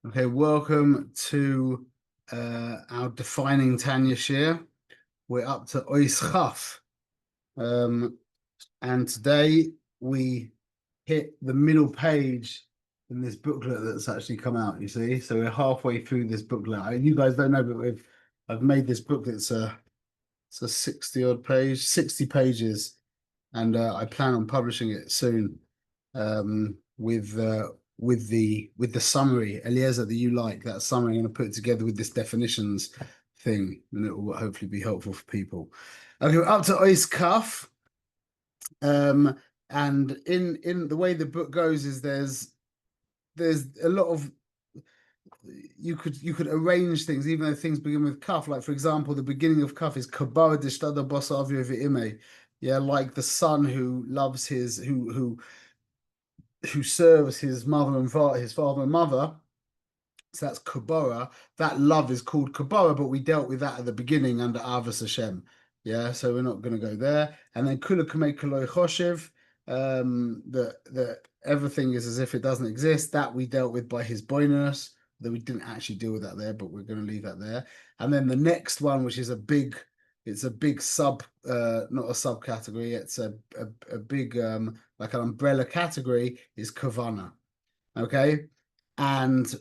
Okay, welcome to our defining Tanya share. We're up to Ois Chaf. And today we hit the middle page in this booklet that's actually come out, you see. So we're halfway through this booklet. You guys don't know, but I've made this booklet. It's a 60 odd page, 60 pages, and I plan on publishing it soon with the summary, Eliezer, that you like. That summary I'm going to put it together with this definitions thing, and it will hopefully be helpful for people. Okay, we're up to Ois Kaf. And in the way the book goes is there's a lot of you could arrange things even though things begin with kaf. Like for example, the beginning of kaf is kabara dishtada bosa avio ve'ime. Yeah, like the son who loves his who serves his mother and father, his father and mother. So that's kabara. That love is called kabara, but we dealt with that at the beginning under Avos Hashem. Yeah, so we're not going to go there. And then kula kamei kaloi choshev, that everything is as if it doesn't exist. That we dealt with by his boinus, that we didn't actually deal with that there, but we're going to leave that there. And then the next one, which is it's a big sub, not a subcategory. It's a big like an umbrella category is kavana. Okay, and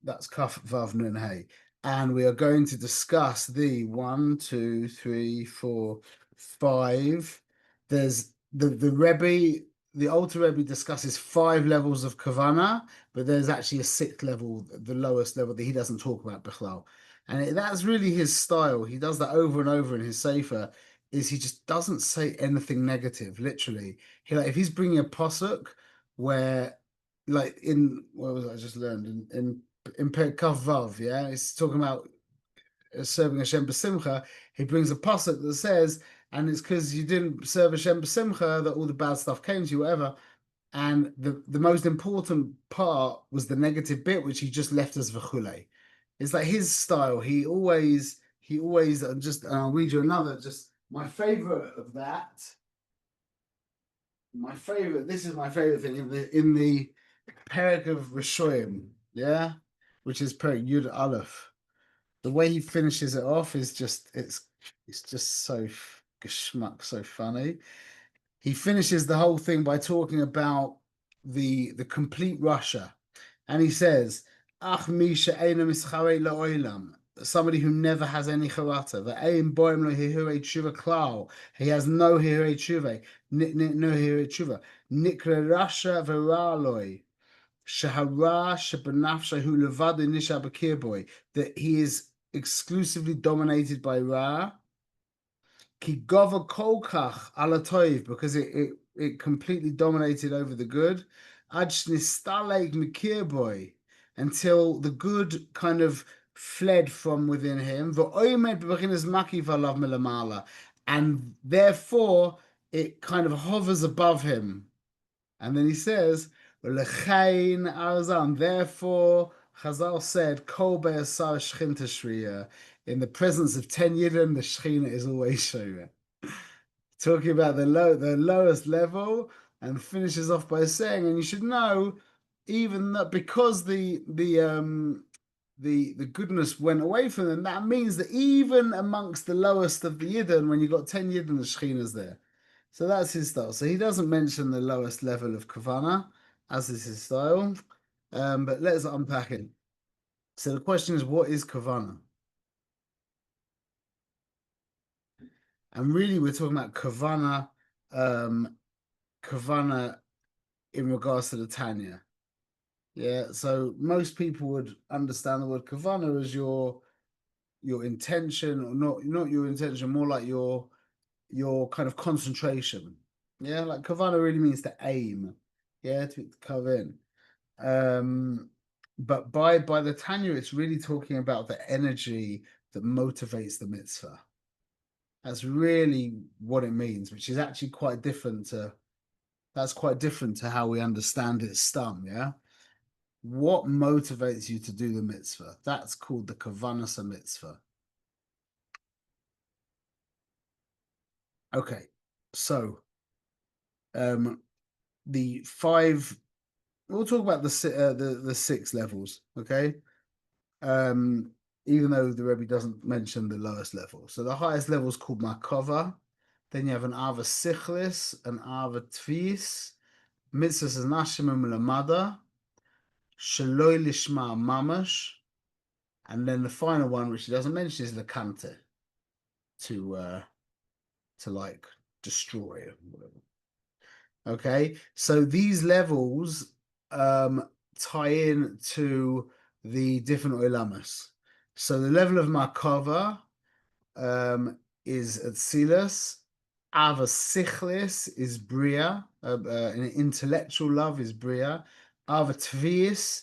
that's Kaf Vav Nun Hey. And we are going to discuss the 1, 2, 3, 4, 5. There's the Rebbe, the Alter Rebbe discusses 5 levels of Kavana, but there's actually a 6th level, the lowest level that he doesn't talk about Bichlal. And that's really his style. He does that over and over in his Sefer, is he just doesn't say anything negative, literally. If he's bringing a posuk where like in what was it I just learned in Kaf Vav, yeah, it's talking about serving Hashem b'simcha. He brings a pasuk that says, and it's because you didn't serve Hashem b'simcha that all the bad stuff came to you, whatever. And the most important part was the negative bit, which he just left as v'chule. It's like his style. He always and I'll read you another. Just my favorite of that. My favorite. This is my favorite thing in the Perek of Rishoyim, yeah, which is Perek Yud Aleph. The way he finishes it off is just it's just so geschmack, so funny. He finishes the whole thing by talking about the complete Russia, and he says, "Ach misha eina mischarei la'olam." Somebody who never has any charata. Ve'ein boim lo hihure tshuva klal. He has no hihure tshuva. No hihure tshuva. Nikra rasha veraloi. Shahara Shabanafshahu Levada Nisha Bakirboy, that he is exclusively dominated by Ra. Ki Gova Kolkach Alatoiv, because it completely dominated over the good. Ajnistalek Mikirboy, until the good kind of fled from within him. And therefore it kind of hovers above him. And then he says, L'chein arzam. Therefore, Chazal said, Kol be'asar shchinta shriya. In the presence of 10 Yidden, the Shechina is always shriya. Talking about the lowest level, and finishes off by saying, and you should know, even that because the goodness went away from them, that means that even amongst the lowest of the Yidden, when you've got 10 Yidden, the Shechina's there. So that's his style. So he doesn't mention the lowest level of Kavana, as is his style. But let's unpack it. So the question is, what is Kavana? And really, we're talking about Kavana in regards to the Tanya. Yeah. So most people would understand the word Kavana as your intention, or not your intention, more like your kind of concentration. Yeah, like Kavana really means to aim. Yeah, to cover in. But by the Tanya, it's really talking about the energy that motivates the mitzvah. That's really what it means, which is actually quite different to how we understand it stum, yeah? What motivates you to do the mitzvah? That's called the Kavanas mitzvah. Okay, so the 5 we'll talk about the six levels, okay? Um, even though the Rebbe doesn't mention the lowest level. So the highest level is called Makova. Then you have an Ava Sichlis, an Ava Tvis, Mitzvahs Nashim Lamada, Shaloi Lishma Mamash, and then the final one, which he doesn't mention, is Lakante, to like destroy or whatever. Okay, so these levels tie in to the different olamas. So the level of Makova is Atzilus. Ava Sichlis is Bria. An intellectual love is Bria. Ava Tvius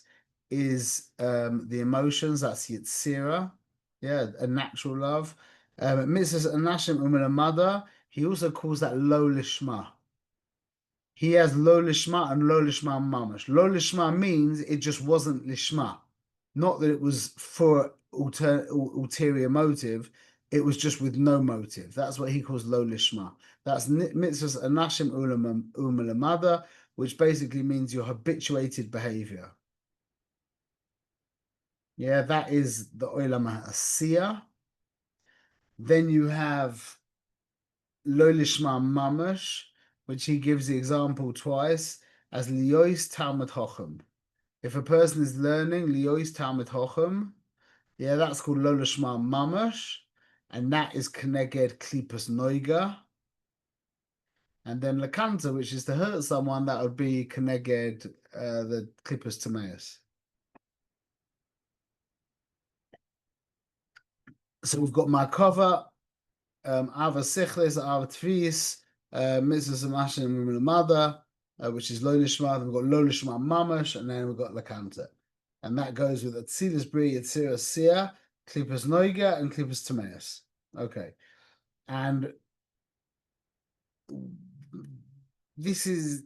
is the emotions. That's Yitzira. Yeah, a natural love. Mitzvahs Anashim Umilamada. He also calls that Lo Lishma. He has Lo Lishma and Lo Lishma Mamash. Lo Lishma means it just wasn't Lishma. Not that it was for ulterior motive, it was just with no motive. That's what he calls Lo Lishma. That's mitzvahs anashim umalamada, which basically means your habituated behavior. Yeah, that is the olam ha'asiyah. Then you have Lo Lishma mamash, which he gives the example twice as liois talmud chochem. If a person is learning liois talmud chochem, yeah, that's called Lo Lishma mamash, and that is Keneged Klipas Noiga. And then Lakanta, which is to hurt someone, that would be Keneged the Klipas Timaeus. So we've got Markova, Ava Sichlis, Ava Tvis, Mitzvah Samashim Mother, which is Lo Lishma. Then we've got Lo Lishma Mamash, and then we've got Lakanta. And that goes with Atzilus Bri, Yitzira Sia, Klipas Noiga, and Klipas Timaeus. Okay. And this is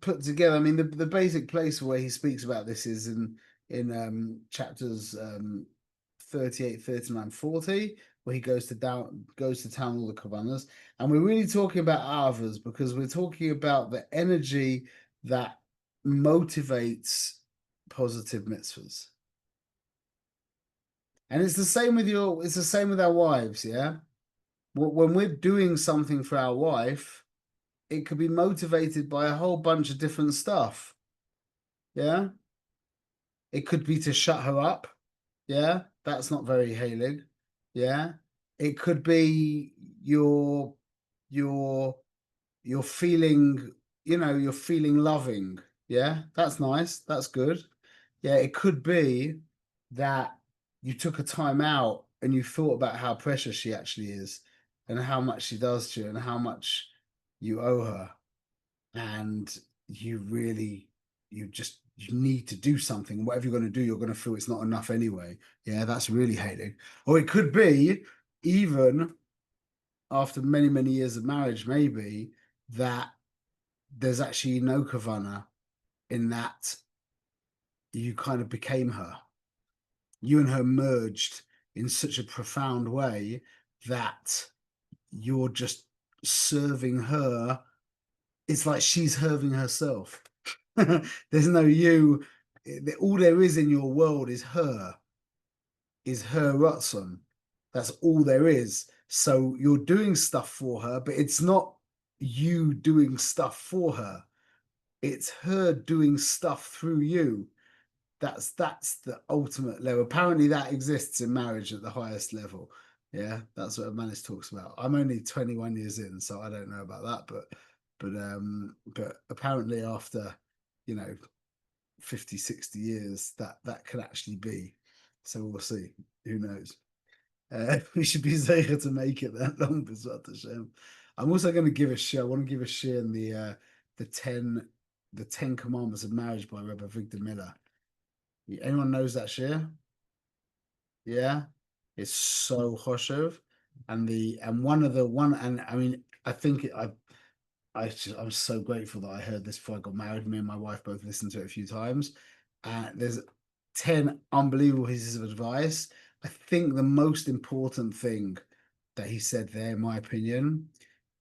put together. I mean, the basic place where he speaks about this is in chapters 38, 39, 40, where he goes to town all the kavanas. And we're really talking about avas because we're talking about the energy that motivates positive mitzvahs. And it's the same with our wives, yeah. When we're doing something for our wife, it could be motivated by a whole bunch of different stuff. Yeah. It could be to shut her up. Yeah. That's not very Halig. Yeah. It could be you're feeling, you're feeling loving. Yeah. That's nice. That's good. Yeah. It could be that you took a time out and you thought about how precious she actually is and how much she does to you and how much you owe her. And you need to do something. Whatever you're going to do, you're going to feel it's not enough anyway. Yeah, that's really hating. Or it could be even after many, many years of marriage, maybe that there's actually no kavana in that you kind of became her. You and her merged in such a profound way that you're just serving her. It's like she's serving herself. There's no you. All there is in your world is her Ratzon. That's all there is. So you're doing stuff for her, but it's not you doing stuff for her. It's her doing stuff through you. That's the ultimate level. Apparently that exists in marriage at the highest level. Yeah, that's what Manis talks about. I'm only 21 years in, so I don't know about that, but apparently after 50, 60 years that could actually be. So we'll see. Who knows? We should be zeicher to make it that long. I'm also going to give a share. I want to give a share in the 10 commandments of marriage by Rebbe Victor Miller. Anyone knows that share? Yeah, it's so choshev, and one and I mean I think I'm so grateful that I heard this before I got married. Me and my wife both listened to it a few times. There's 10 unbelievable pieces of advice. I think the most important thing that he said there, in my opinion,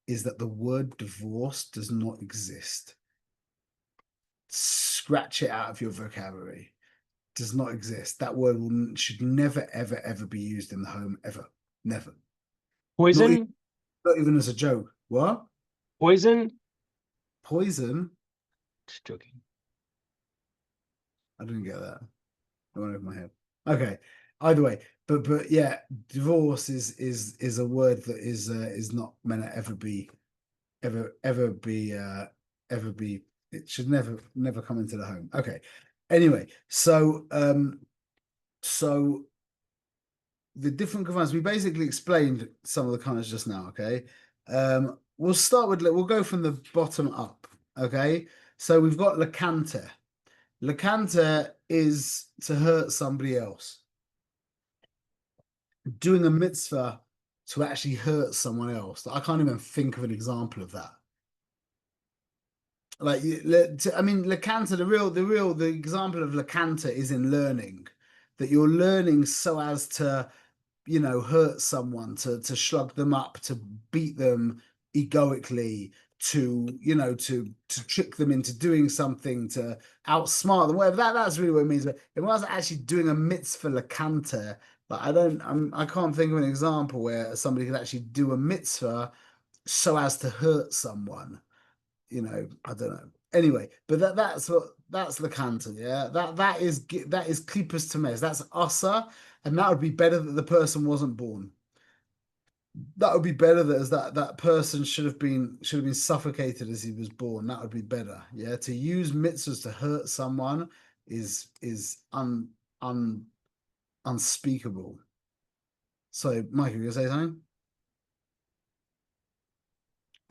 is that the word divorce does not exist. scratch it out of your vocabulary. Does not exist. That word should never, ever, ever be used in the home, ever. Never. Not even, Poison? not even as a joke. What? Poison? Poison? Just joking. I didn't get that. It went over my head. Okay. Either way, but yeah, divorce is a word that is not meant to ever be. It should never come into the home. Okay. Anyway, so the different commands, we basically explained some of the commands just now. Okay. We'll start with, we'll go from the bottom up. Okay. So we've got Lacanta. Lacanta is to hurt somebody else. Doing a mitzvah to actually hurt someone else. I can't even think of an example of that. Like, I mean, Lacanta, the example of Lacanta is in learning, that you're learning so as to, hurt someone, to slug them up, to beat them egoically, to trick them into doing something, to outsmart them, whatever. That's really what it means. But it was actually doing a mitzvah Lacanta. But I can't think of an example where somebody could actually do a mitzvah so as to hurt someone. I don't know. Anyway, but that's the canton, yeah. That is klipas tames. That's asa, and that would be better that the person wasn't born. That would be better that person should have been suffocated as he was born. That would be better. Yeah. To use mitzvahs to hurt someone is unspeakable. So, Mike, you gonna say something?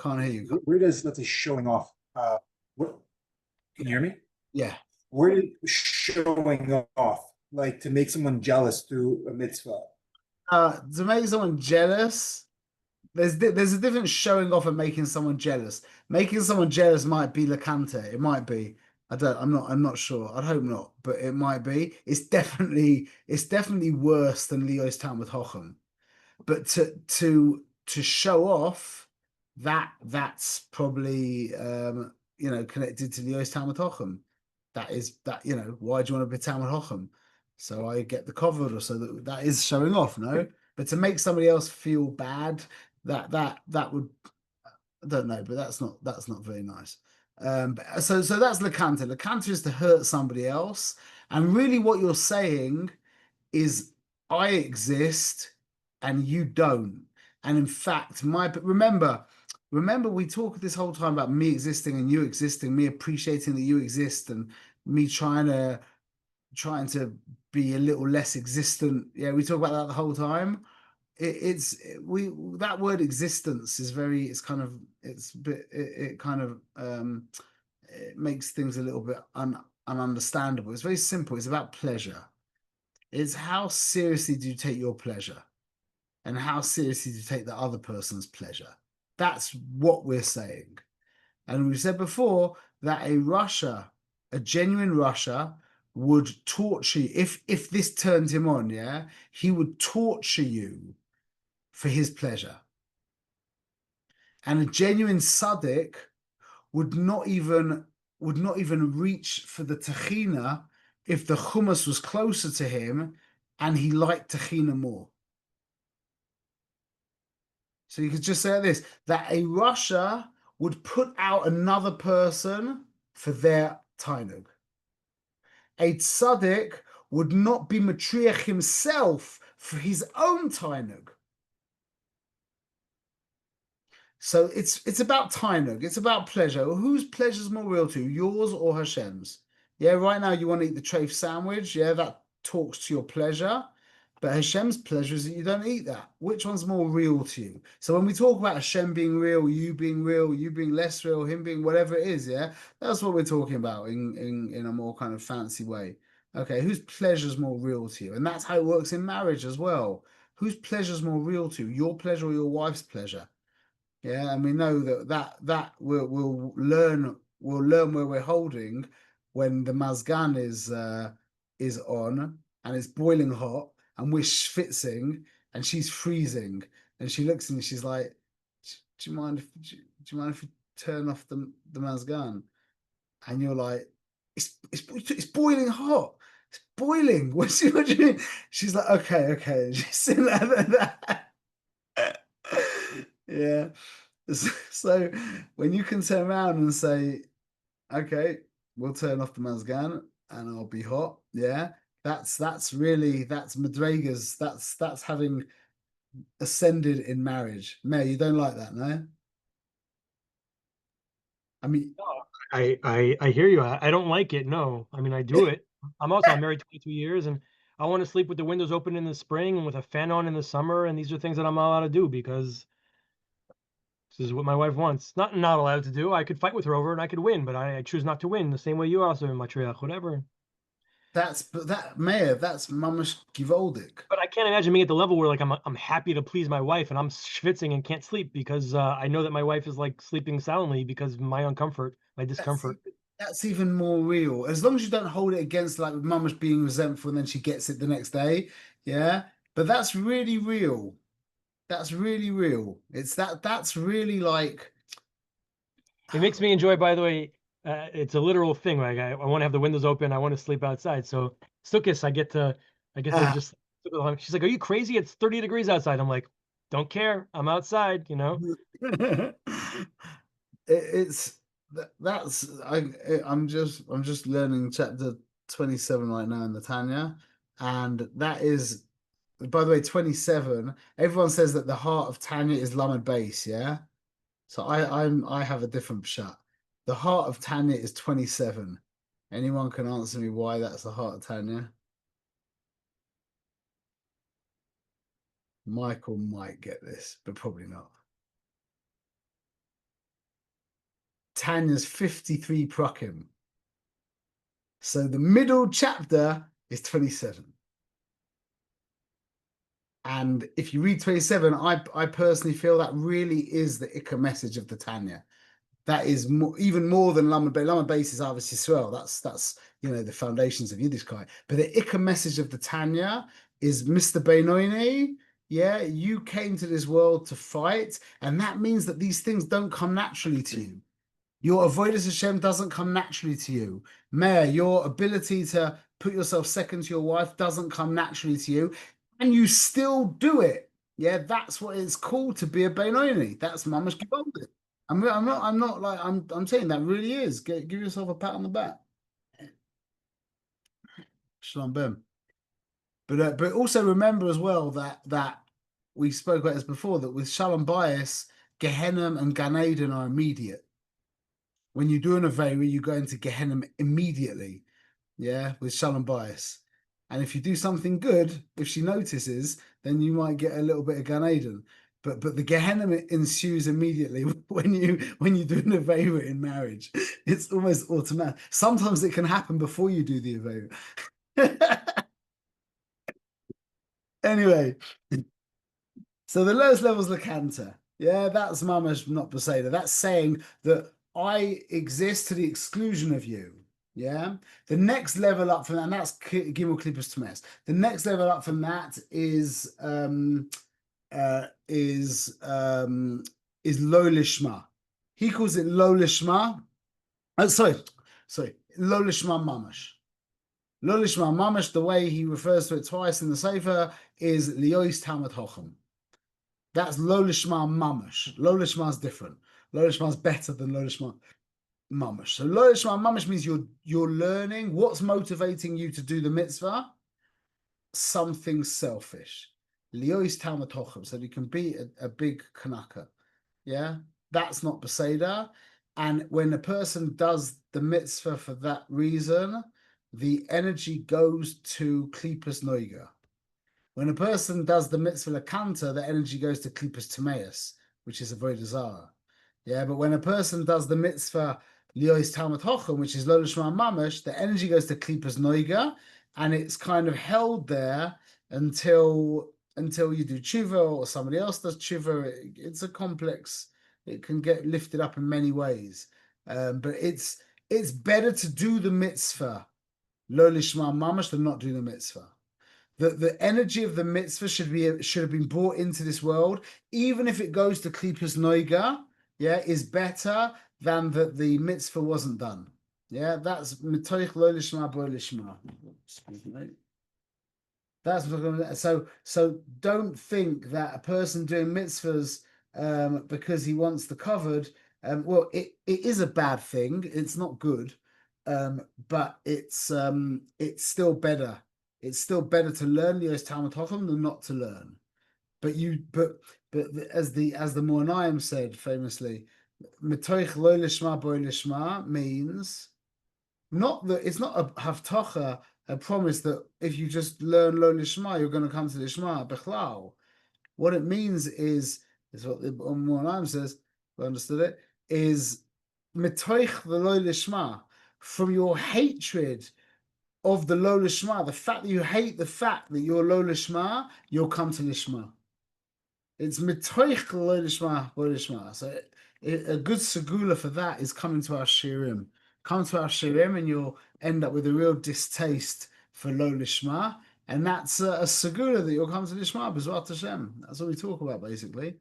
Can't hear you. Where does, let's say, showing off? Can you hear me? Yeah. Where did showing off, like to make someone jealous through a mitzvah? To make someone jealous, there's a difference showing off and making someone jealous. Making someone jealous might be Lacante. It might be. I'm not sure. I'd hope not, but it might be. It's definitely worse than Leo's Town with Hochem. But to show off, that's probably connected to Leo's Town with Hochem. That is that, why do you want to be Town with Hochem? So I get the cover, or so that is showing off, no? But to make somebody else feel bad, that would, I don't know, but that's not very nice. So that's Lacanta. Lacanta is to hurt somebody else, and really what you're saying is, I exist and you don't. And in fact, remember we talk this whole time about me existing and you existing, me appreciating that you exist, and me trying to be a little less existent. Yeah, we talk about that the whole time. That word existence is it's kind of, it makes things a little bit ununderstandable. It's very simple. It's about pleasure. It's how seriously do you take your pleasure, and how seriously do you take the other person's pleasure. That's what we're saying. And we've said before that a genuine Russia would torture you. If this turned him on, yeah, he would torture you for his pleasure. And a genuine Sadiq would not even reach for the Tahina if the hummus was closer to him and he liked Tahina more. So you could just say this, that a Russia would put out another person for their Tainug. A Tzaddik would not be Matriach himself for his own Tainug. So it's about Tainug. It's about pleasure. Whose pleasure is more real to you, yours or Hashem's? Yeah, right now you want to eat the treif sandwich. Yeah, that talks to your pleasure. But Hashem's pleasure is that you don't eat that. Which one's more real to you? So when we talk about Hashem being real, you being less real, him being whatever it is, yeah, that's what we're talking about in a more kind of fancy way. Okay, whose pleasure is more real to you? And that's how it works in marriage as well. Whose pleasure is more real to you? Your pleasure or your wife's pleasure? Yeah, and we know that we'll learn where we're holding when the mazgan is on and it's boiling hot and we're schwitzing and she's freezing, and she looks and she's like, do you mind if you turn off the mazgan? And you're like, it's boiling hot. It's boiling. What do you mean? She's like, okay. And she's sitting there. Yeah. So when you can turn around and say, okay, we'll turn off the mazgan and I'll be hot. Yeah. That's Madrega's. That's having ascended in marriage. May, you don't like that, no? I mean, I hear you. I don't like it. No, I mean I do it. I'm married 22 years, and I want to sleep with the windows open in the spring and with a fan on in the summer. And these are things that I'm not allowed to do because this is what my wife wants. Not allowed to do. I could fight with her over it and I could win, but I choose not to win. The same way you also in Montreal, whatever. Mayor, that's mamash givoldik. But I can't imagine being at the level where like I'm happy to please my wife and I'm schwitzing and can't sleep because I know that my wife is like sleeping soundly because of my uncomfort, my discomfort. That's even more real. As long as you don't hold it against like mamash being resentful and then she gets it the next day. Yeah. But that's really real. That's really real. That's really like It makes me enjoy, by the way, it's a literal thing. Like I want to have the windows open. I want to sleep outside. So Sukkot, I get to just. She's like, "Are you crazy? It's 30 degrees outside." I'm like, "Don't care. I'm outside." You know. it's that's I'm just learning chapter 27 right now in the Tanya, and that is, by the way, 27. Everyone says that the heart of Tanya is Lamed base, yeah. So I have a different shot. The heart of Tanya is 27. Anyone can answer me why that's the heart of Tanya? Michael might get this, but probably not. Tanya's 53 prokim. So the middle chapter is 27. And if you read 27, I personally feel that really is the Ikka message of the Tanya. That is even more than Lamed Beis. Lamed Beis is obviously swell. That's the foundations of Yiddishkeit. But the Ikka message of the Tanya is Mr. Benoni. Yeah, you came to this world to fight, and that means that these things don't come naturally to you. Your avoidance Hashem doesn't come naturally to you. Mayor, your ability to put yourself second to your wife doesn't come naturally to you, and you still do it. Yeah, that's what it's called to be a Benoni. That's mamash givaldik. I'm not like I'm saying that really is. Give yourself a pat on the back. Shalom Bim. But also remember as well that we spoke about this before, that with Shalom bias, Gehenna and Gan Eden are immediate. When you do an Avera, you go into Gehenna immediately, yeah, with Shalom bias. And if you do something good, if she notices, then you might get a little bit of Gan Eden. But the Gehenna ensues immediately when you do an Avera in marriage. It's almost automatic. Sometimes it can happen before you do the Avera. Anyway, so the lowest level is Lakanta. Yeah, that's mamash not Beseda. That's saying that I exist to the exclusion of you. Yeah. The next level up from that, and that's Gimel Klippus Tmes. The next level up from that is Lo Lishma. He calls it Lo Lishma. Oh, sorry, Lo Lishma Mamash. Lo Lishma Mamash, the way he refers to it twice in the Sefer, is Liois Talmud Hochem. That's Lo Lishma Mamash. Lo Lishma is different. Lo Lishma is better than Lo Lishma Mamash. So Lo Lishma Mamash means you're learning. What's motivating you to do the mitzvah? Something selfish. Liois Talmud Hochem, so you can be a big Kanaka. Yeah, that's not Beseda. And when a person does the mitzvah for that reason, the energy goes to Klippus Noiga. When a person does the mitzvah lakanta, the energy goes to Klippus Timaeus, which is avodah zarah. Yeah, but when a person does the mitzvah liois talmud hochem, which is lo lishma mamash, the energy goes to Klippus noiga, and it's kind of held there until you do tshuva or somebody else does tshuva. It's a complex. It can get lifted up in many ways, but it's better to do the mitzvah lo lishma mamash than not do the mitzvah. The energy of the mitzvah should have been brought into this world, even if it goes to Klippus Noiga, yeah, is better than that the mitzvah wasn't done. Yeah, that's mitoich lo lishma bo lishma. Excuse me. That's what I'm gonna, so don't think that a person doing mitzvahs because he wants the covered, well, it is a bad thing. It's not good, but it's still better. It's still better to learn the Talmud Chacham than not to learn. But as the Moanaim said famously, mitoich lo lishma bo lishma means not that it's not a haftacha, a promise that if you just learn lo lishma, you're going to come to lishma bechlal. What it means is what the Moanaim says. I understood it. Is mitoich the lo lishma, from your hatred of the lo lishma, the fact that you hate the fact that you're lo lishma, you'll come to lishma. It's mitoich lo lishma bo lishma. So a good segula for that is coming to our shirim. Come to our shirim, and you'll end up with a real distaste for lo lishma, and that's a segula that you'll come to lishma b'zrat Hashem. That's what we talk about basically.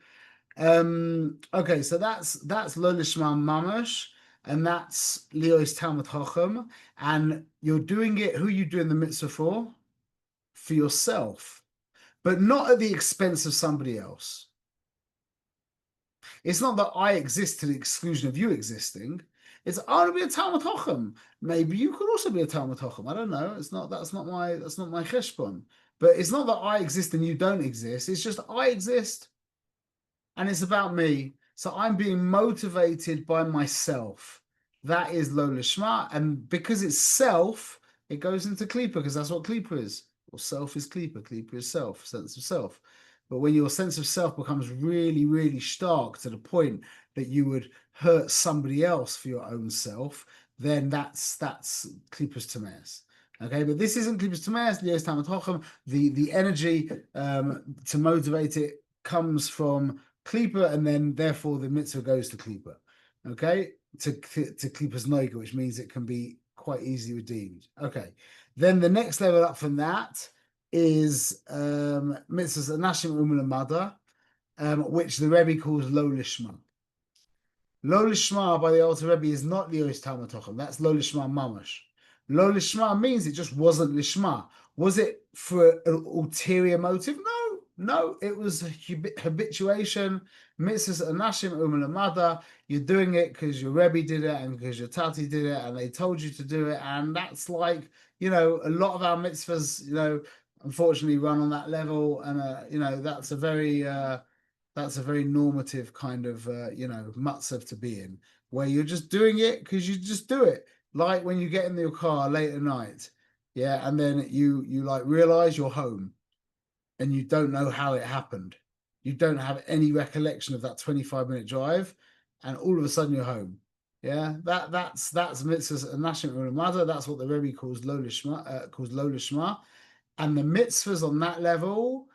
Okay, so that's lo lishma mamash, and that's Leo's Talmud Chacham, and you're doing it. Who are you doing the mitzvah for? For yourself, but not at the expense of somebody else. It's not that I exist to the exclusion of you existing. It's I want to be a Talmud Chacham. Maybe you could also be a Talmud Chacham. I don't know. It's not. That's not my cheshbon. But it's not that I exist and you don't exist. It's just I exist, and it's about me. So I'm being motivated by myself. That is lo lishma, and because it's self, it goes into klipa because that's what klipa is. Or self is klipa. Klipa is self, sense of self. But when your sense of self becomes really, really stark to the point that you would hurt somebody else for your own self, then that's klipas tameas. Okay, but this isn't klipas tameas. Lios Talmud Chacham. The energy to motivate it comes from klipa, and then therefore the mitzvah goes to klipa. Okay, to klipas noiga, which means it can be quite easily redeemed. Okay, then the next level up from that is mitzvahs anashim u'melamada, which the Rebbe calls lo lishma. Lo lishma by the Alter Rebbe is not Leos Talmud Chacham. That's lo lishma mamash. Lo lishma means it just wasn't lishma. Was it for an ulterior motive? No. It was habituation. Mitzvahs anashim u'melamada. You're doing it because your Rebbe did it and because your Tati did it and they told you to do it, and that's like, a lot of our mitzvahs, unfortunately run on that level, and that's a very normative kind of matzav to be in, where you're just doing it because you just do it, like when you get in your car late at night, and then you like realize you're home and you don't know how it happened. You don't have any recollection of that 25-minute drive, and all of a sudden you're home. That's mitzvahs anashim u'melamada. That's what the Rebbe calls lo lishma, and the mitzvahs on that level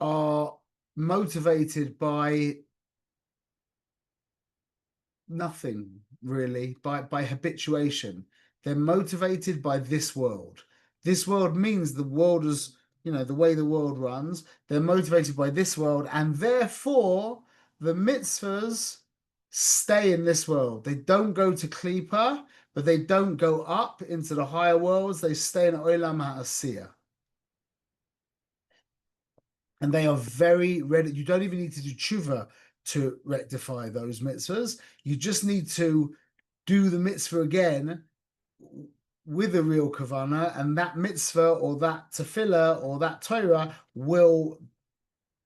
are motivated by nothing really, by habituation. They're motivated by this world. This world means the world is, the way the world runs. They're motivated by this world, and therefore the mitzvahs stay in this world. They don't go to klipa, but they don't go up into the higher worlds. They stay in olam ha'asiyah. And they are very ready. You don't even need to do tshuva to rectify those mitzvahs. You just need to do the mitzvah again with a real kavana, and that mitzvah or that tefillah or that Torah will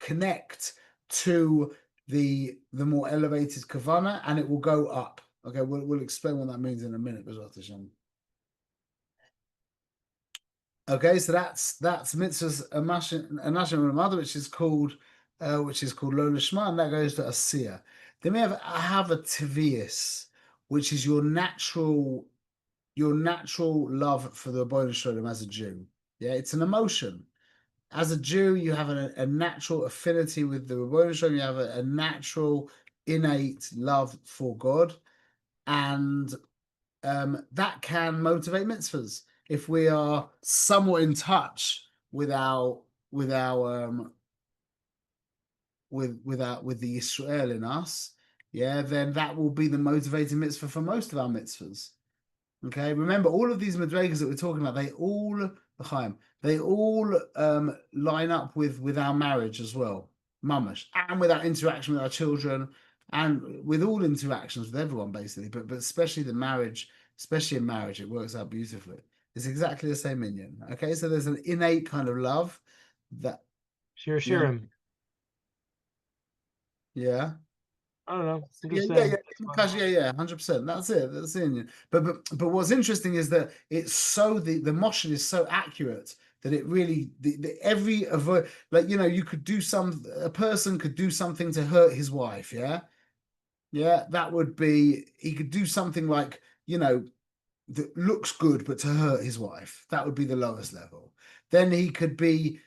connect to the more elevated kavana, and it will go up. Okay, we'll explain what that means in a minute. Okay, so that's mitzvahs anashim u'melamada, which is called lo lishma, and that goes to asiyah. Then we have a tevius, which is your natural love for the Rebbeinu Shalom as a Jew. It's an emotion. As a Jew, you have a natural affinity with the Rebbeinu Shalom. You have a natural, innate love for God, and that can motivate mitzvahs if we are somewhat in touch with the Yisrael in us. Then that will be the motivating mitzvah for most of our mitzvahs. Okay, remember all of these madrigas that we're talking about, they all line up with our marriage as well, mamash, and with our interaction with our children, and with all interactions with everyone basically, but especially the marriage, especially in marriage, it works out beautifully. It's exactly the same minion. Okay, so there's an innate kind of love that Share, yeah, share him. yeah. I don't know. I'm Yeah, just yeah, saying. yeah, That's fine. because yeah, 100%. That's it. That's it. But what's interesting is that it's so the motion is so accurate that it really every avoid like you could do a person could do something to hurt his wife. Yeah, yeah, that would be he could do something like that looks good, but to hurt his wife. That would be the lowest level. Then he could be,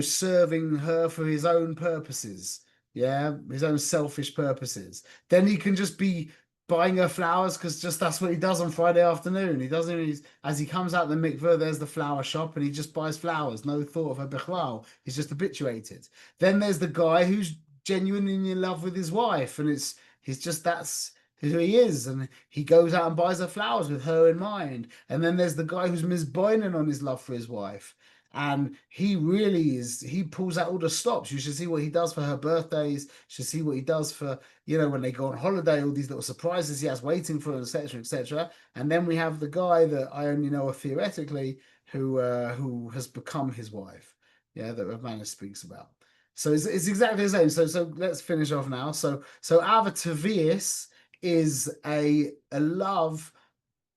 serving her for his own purposes. Yeah, his own selfish purposes. Then he can just be buying her flowers because just that's what he does on Friday afternoon. He doesn't as he comes out the mikveh, there's the flower shop and he just buys flowers. No thought of her bichlal. He's just habituated. Then there's the guy who's genuinely in love with his wife, and he's just that's who he is, and he goes out and buys her flowers with her in mind. And then there's the guy who's misboining on his love for his wife, and he really is. He pulls out all the stops. You should see what he does for her birthdays. You should see what he does for when they go on holiday. All these little surprises he has waiting for her, etc., etc. And then we have the guy that I only know of theoretically, who has become his wife. Yeah, that Rabbana speaks about. So it's exactly the same. So let's finish off now. So Ava Tavius is a love,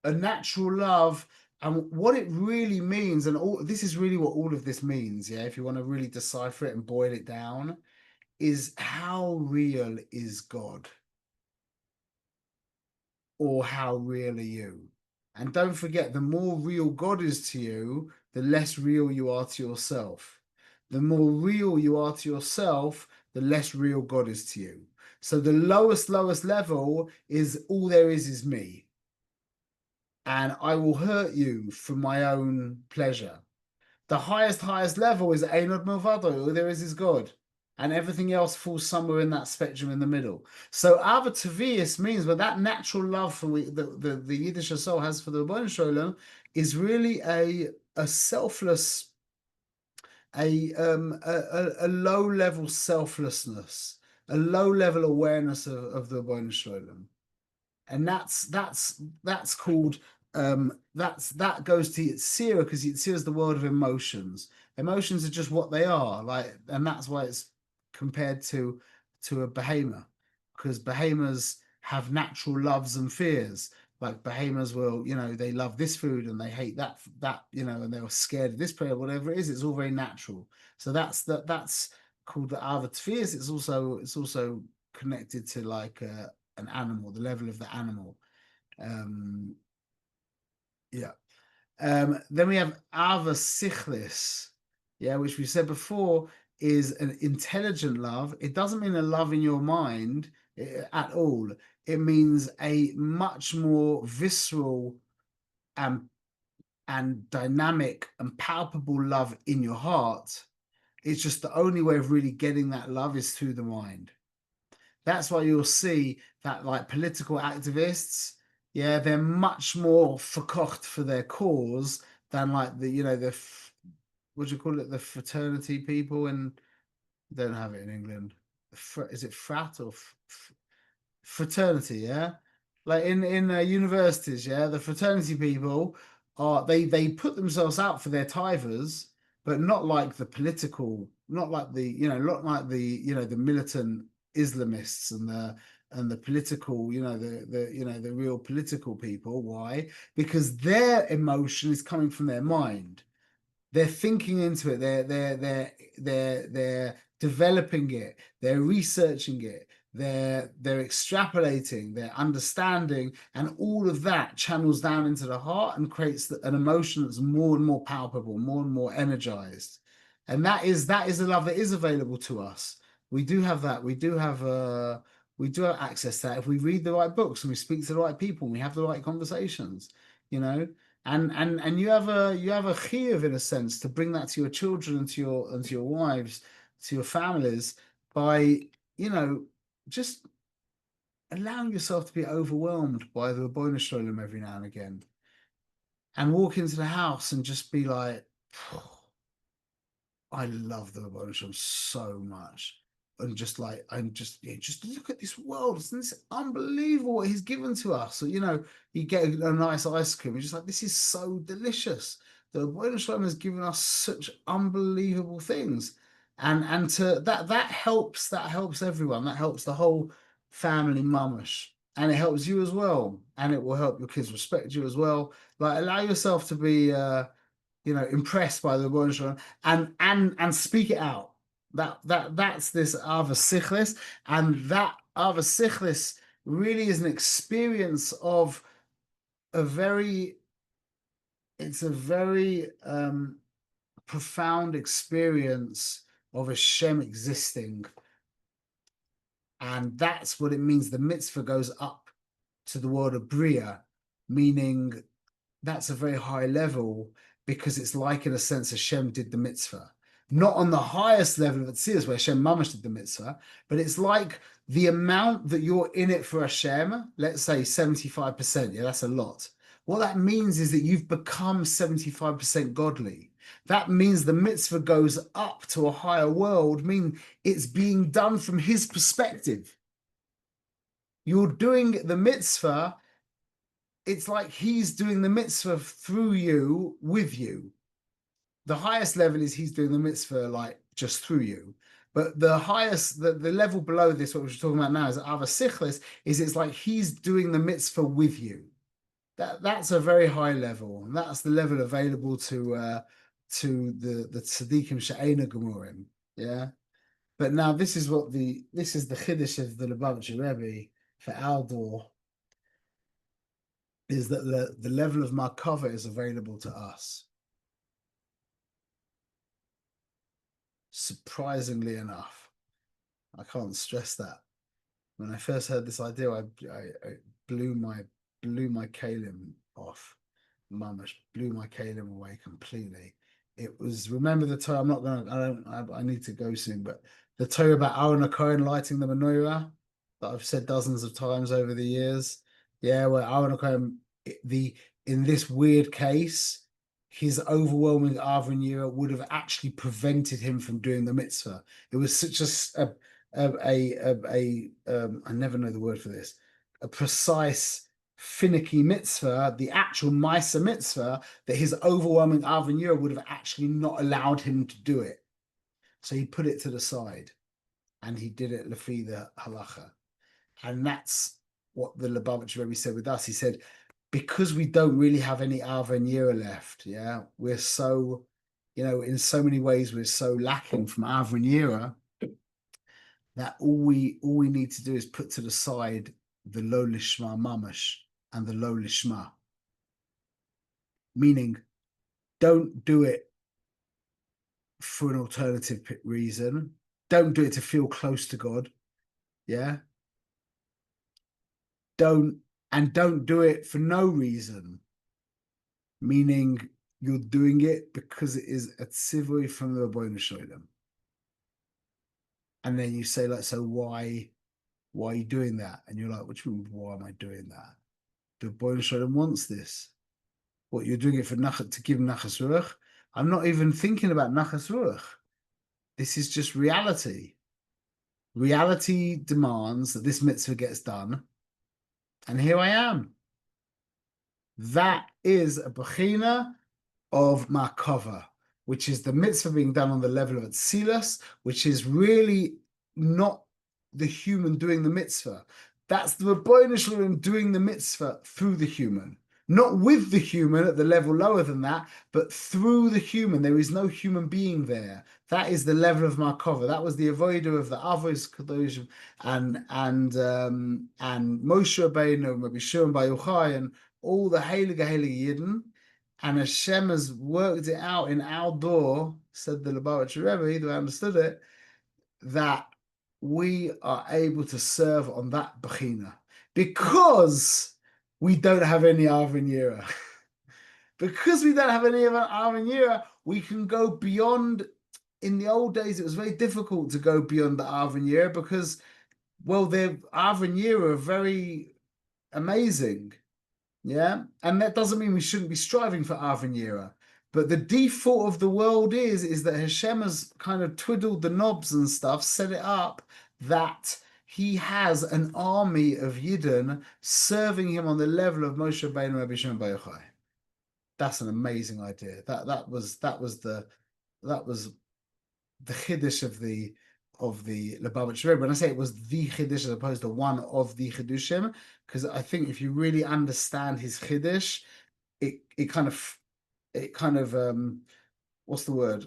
a natural love, and what it really means, and all this is really what all of this means, yeah, if you want to really decipher it and boil it down, is how real is God, or how real are you? And don't forget, the more real God is to you, the less real you are to yourself. The more real you are to yourself, the less real God is to you. So the lowest level is all there is me. And I will hurt you for my own pleasure. The highest level is Einod Milvado, all there is God. And everything else falls somewhere in that spectrum in the middle. So Ava Tavius means, but that natural love for the Yiddish soul has for the Rebbeinu Shalom is really a selfless, a low level selflessness, a low level awareness of the Rebbeinu Shalom. And that's called that goes to Yitzira, because Yitzira is the world of emotions. Emotions are just what they are, like, and that's why it's compared to a behemoth, because behemoths have natural loves and fears. Like behemoths will, they love this food and they hate that, and they were scared of this prayer, whatever it is. It's all very natural. So that's called the Ava Tfias. It's also connected to like an animal, the level of the animal. Yeah. Then we have Ava Sichlis, yeah, which we said before is an intelligent love. It doesn't mean a love in your mind at all. It means a much more visceral and dynamic and palpable love in your heart. It's just the only way of really getting that love is through the mind. That's why you'll see that like political activists, yeah, they're much more verkocht for their cause than like what do you call it, the fraternity people, and don't have it in England. Is it frat or fraternity? Yeah, like in universities, yeah, the fraternity people are they put themselves out for their tithers, but not like the political, not like the militant Islamists and the political, the real political people. Why? Because their emotion is coming from their mind. They're thinking into it. They're developing it. They're researching it. They're extrapolating. They're understanding, and all of that channels down into the heart and creates an emotion that's more and more palpable, more and more energized. And that is the love that is available to us. We do have that. We do have access to that if we read the right books and we speak to the right people and we have the right conversations. You know, and you have a chiyuv in a sense to bring that to your children and to your wives, to your families, by just allowing yourself to be overwhelmed by the Ribono Shel Olam every now and again. and walk into the house and just be like, I love the Rabbanu Shalom so much. And just like, and just, yeah, just look at this world. Isn't this unbelievable what he's given to us? So, you know, you get a nice ice cream. You're just like, this is so delicious. The Rabbanu Shalom has given us such unbelievable things. And to that helps everyone. That helps the whole family mamash. And it helps you as well. And it will help your kids respect you as well. Like allow yourself to be you know, impressed by the Rebbeinu and speak it out. That's this Ava Sichlis, and that Ava Sichlis really is an experience of a very, it's a very profound experience of Hashem existing. And that's what it means. The mitzvah goes up to the world of Bria, meaning that's a very high level because it's like, in a sense, Hashem did the mitzvah. Not on the highest level of Atzilus where Hashem mamash did the mitzvah, but it's like the amount that you're in it for Hashem, let's say 75%, yeah, that's a lot. What that means is that you've become 75% godly. That means the mitzvah goes up to a higher world, meaning it's being done from his perspective. You're doing the mitzvah, it's like he's doing the mitzvah through you, with you. The highest level is he's doing the mitzvah like just through you. But the highest, the level below this, what we're talking about now, is Ava Sichlis, is it's like he's doing the mitzvah with you. That's a very high level, and that's the level available to the tzaddikim she'ena gemurim. Yeah. But now this is the chiddush of the Lubavitcher Rebbe for our door, is that the level of Markova is available to us. Surprisingly enough, I can't stress that. When I first heard this idea, I blew my kalim off. Mamash blew my kalim away completely. It was, remember the Torah, I need to go soon, but the Torah about Aaron HaKohen lighting the menorah that I've said dozens of times over the years. Yeah, where Aaron HaKohen, in this weird case, his overwhelming Avon Yira would have actually prevented him from doing the mitzvah. It was such I never know the word for this, a precise, finicky mitzvah, the actual Maisa mitzvah, that his overwhelming Avon Yira would have actually not allowed him to do it. So he put it to the side and he did it lefi the halacha. And that's what the Lubavitcher Rebbe said with us. He said, because we don't really have any Ava Nira left, yeah, we're so, you know, in so many ways we're so lacking from Ava Nira that all we need to do is put to the side the Lo Lishma Mamash and the Lo Lishma. Meaning, don't do it for an alternative reason. Don't do it to feel close to God. Yeah. Don't do it for no reason, meaning you're doing it because it is a tzivui from the Rabbanu Shalom. And then you say, like, so why are you doing that? And you're like, what do you mean, why am I doing that? The Rabbanu Shalom wants this. What, you're doing it for to give Nachas Ruach? I'm not even thinking about Nachas Ruach. This is just reality. Reality demands that this mitzvah gets done. And here I am. That is a bechina of Markova, which is the mitzvah being done on the level of Atzilus, which is really not the human doing the mitzvah. That's the Rabbanu Shalom doing the mitzvah through the human. Not with the human at the level lower than that, but through the human. There is no human being there. That is the level of Markova. That was the avodah of the Avos Kadosh and Moshe Rabbeinu, Rabbi Shimon Bar Yochai, and all the Heilige Yidden. And Hashem has worked it out in our door, said the Lubavitcher Rebbe, the way I understood it, that we are able to serve on that bechina because we don't have any Avon Yira. Because we don't have any Avon Yira, we can go beyond. In the old days, it was very difficult to go beyond the Avon Yira because, well, the Avon Yira are very amazing. Yeah, and that doesn't mean we shouldn't be striving for Avanira. But the default of the world is that Hashem has kind of twiddled the knobs and stuff, set it up that he has an army of Yidden serving him on the level of Moshe Rabbeinu and Rabbi Shimon Bar Yochai. That's an amazing idea. That was the chiddush of the Lubavitch Rebbe. When I say it was the chiddush as opposed to one of the chiddushim, because I think if you really understand his chiddush, it kind of what's the word,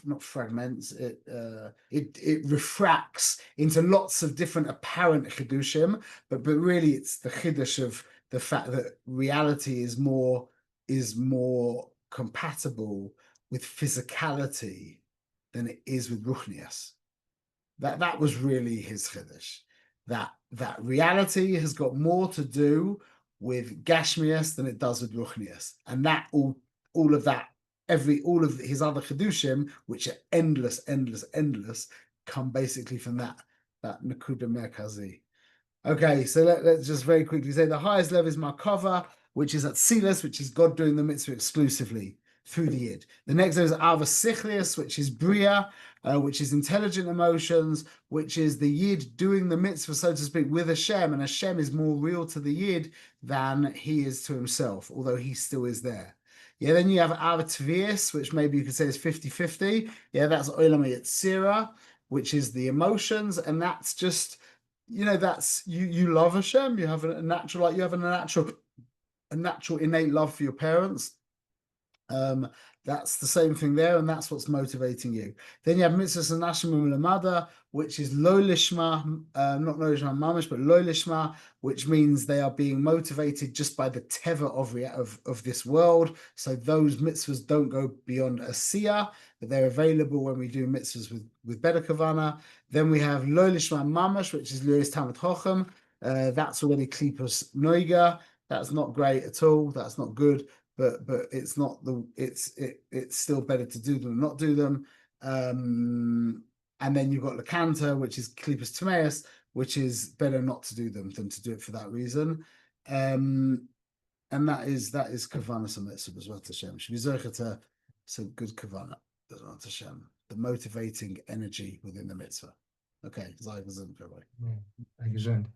not fragments, it refracts into lots of different apparent chidushim, but really it's the chiddush of the fact that reality is more compatible with physicality than it is with ruchnias. That was really his chiddush. That reality has got more to do with gashmias than it does with ruchnias, and that all of that, all of his other chidushim, which are endless, come basically from that nakuda merkazi. Okay, so let's just very quickly say the highest level is Markova, which is Atzilus, which is God doing the mitzvah exclusively through the Yid. The next level is Ava Sichlius, which is Bria, which is intelligent emotions, which is the Yid doing the mitzvah, so to speak, with Hashem, and Hashem is more real to the Yid than he is to himself, although he still is there. Yeah, then you have Ava Tvius, which maybe you could say is 50-50. Yeah, that's Olam Yetzirah, which is the emotions, and that's just, that's you love Hashem. You have a natural, like you have a natural innate love for your parents. That's the same thing there, and that's what's motivating you. Then you have mitzvahs and nashim u'lamada, which is lo lishma, not lo lishma mamish, but lo lishma, which means they are being motivated just by the teva of this world. So those mitzvahs don't go beyond asiyah, but they're available when we do mitzvahs with better kavana. Then we have lo lishma mamash, which is luis tamid chochem. That's already klipas noiga. That's not great at all. That's not good. But it's not it's still better to do them than not do them. And then you've got Lakanta, which is Klipas Timaeus, which is better not to do them than to do it for that reason. And that is Kavana Mitzvah as well to Hashem. Should be Zochata, so good Kavana as well to Hashem. The motivating energy within the mitzvah. Okay, Zayvazim, everybody. Thank you, Jen.